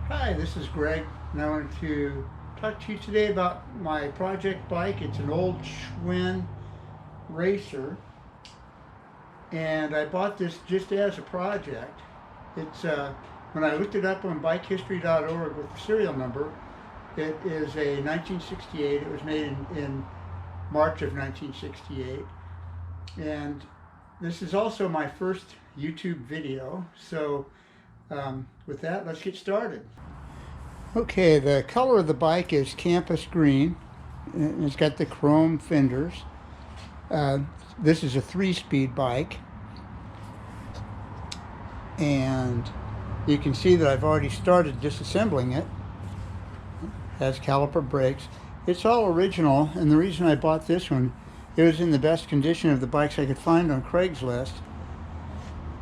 Hi, this is Greg, and I wanted to talk to you today about my project bike. It's an old Schwinn Racer, and I bought this just as a project. It's when I looked it up on bikehistory.org with the serial number, it is a 1968. It was made in March of 1968, and this is also my first YouTube video. So with that, let's get started. Okay, the color of the bike is campus green. And it's got the chrome fenders. This is a 3-speed bike. And you can see that I've already started disassembling it. It has caliper brakes. It's all original, and the reason I bought this one, it was in the best condition of the bikes I could find on Craigslist.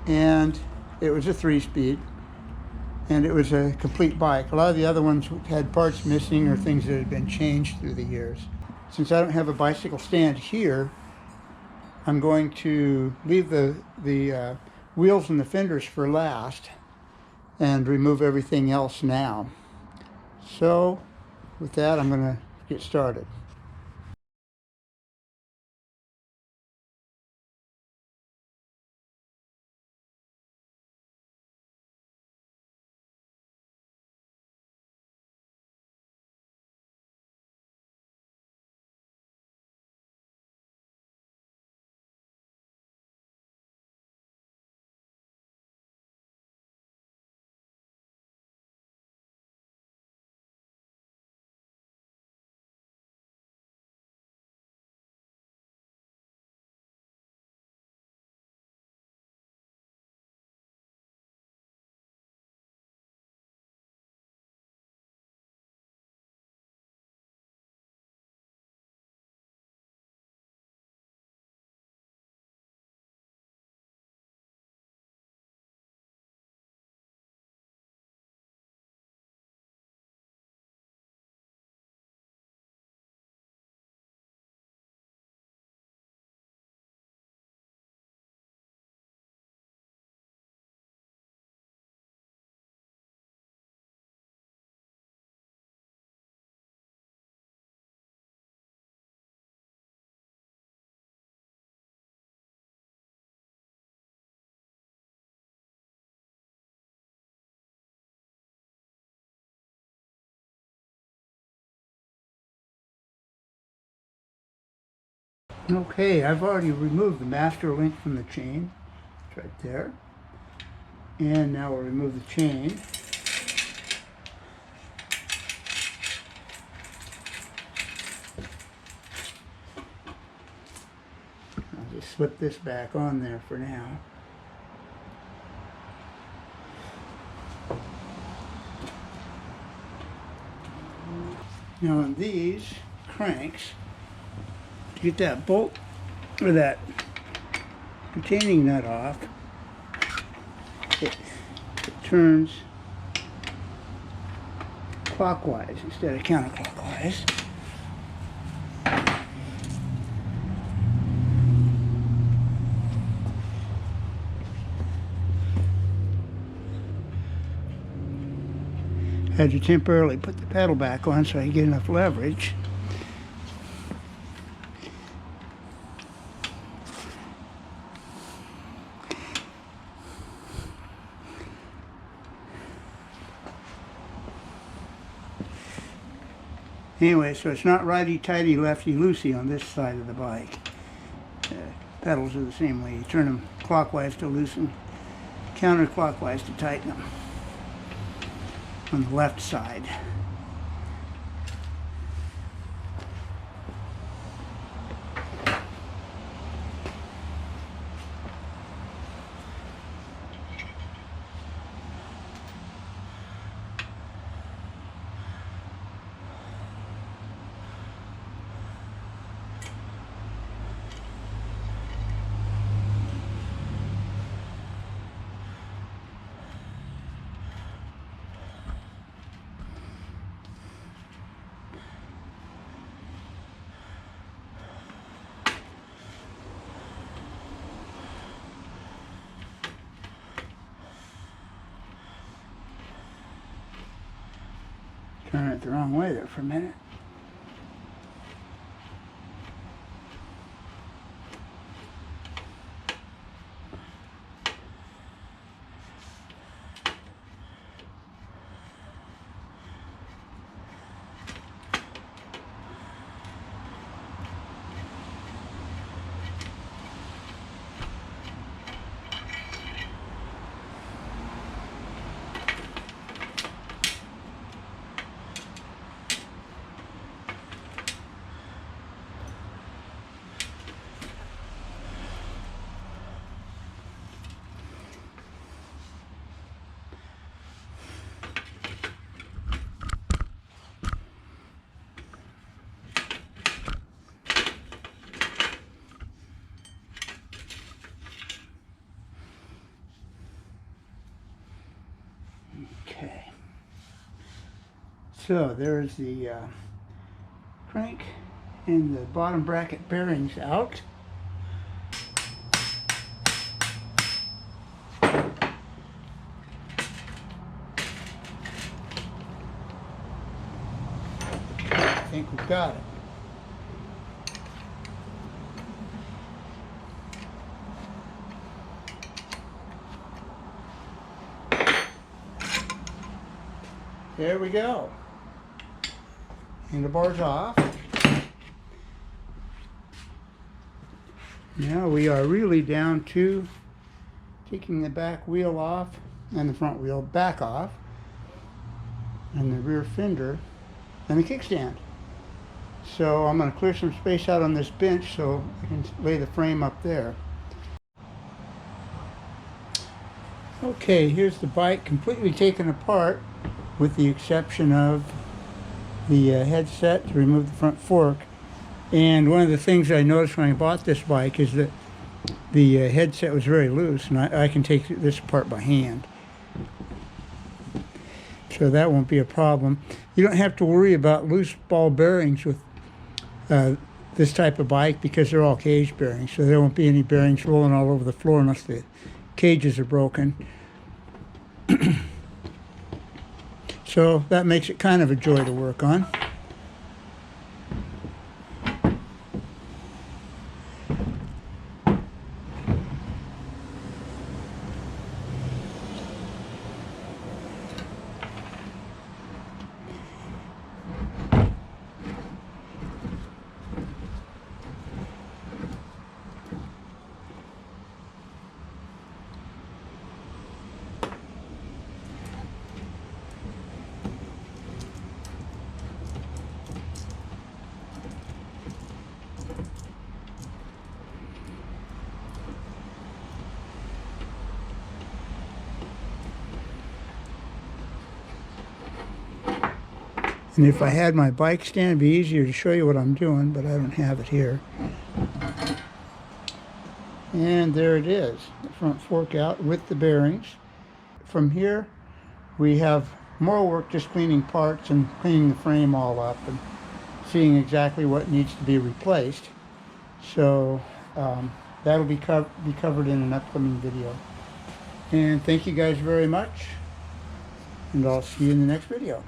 And it was a 3-speed. And it was a complete bike. A lot of the other ones had parts missing or things that had been changed through the years. Since I don't have a bicycle stand here, I'm going to leave the wheels and the fenders for last and remove everything else now. So with that, I'm going to get started. Okay, I've already removed the master link from the chain. It's right there. And now we'll remove the chain. I'll just slip this back on there for now. Now on these cranks, to get that bolt or that retaining nut off, it turns clockwise instead of counterclockwise. Had to temporarily put the pedal back on so I could get enough leverage. Anyway, so it's not righty-tighty, lefty-loosey on this side of the bike. Pedals are the same way. You turn them clockwise to loosen, counterclockwise to tighten them on the left side. Turn it the wrong way there for a minute. Okay, so there's the crank and the bottom bracket bearings out. I think we've got it. There we go. Handlebar's off. Now we are really down to taking the back wheel off and the front wheel back off, and the rear fender and the kickstand. So I'm going to clear some space out on this bench so I can lay the frame up there. Okay, here's the bike completely taken apart, with the exception of the headset to remove the front fork. And one of the things I noticed when I bought this bike is that the headset was very loose, and I can take this apart by hand. So that won't be a problem. You don't have to worry about loose ball bearings with this type of bike because they're all cage bearings, so there won't be any bearings rolling all over the floor unless the cages are broken. So that makes it kind of a joy to work on. And if I had my bike stand, it'd be easier to show you what I'm doing, but I don't have it here. And there it is, the front fork out with the bearings. From here, we have more work just cleaning parts and cleaning the frame all up and seeing exactly what needs to be replaced. So that'll be covered in an upcoming video. And thank you guys very much, and I'll see you in the next video.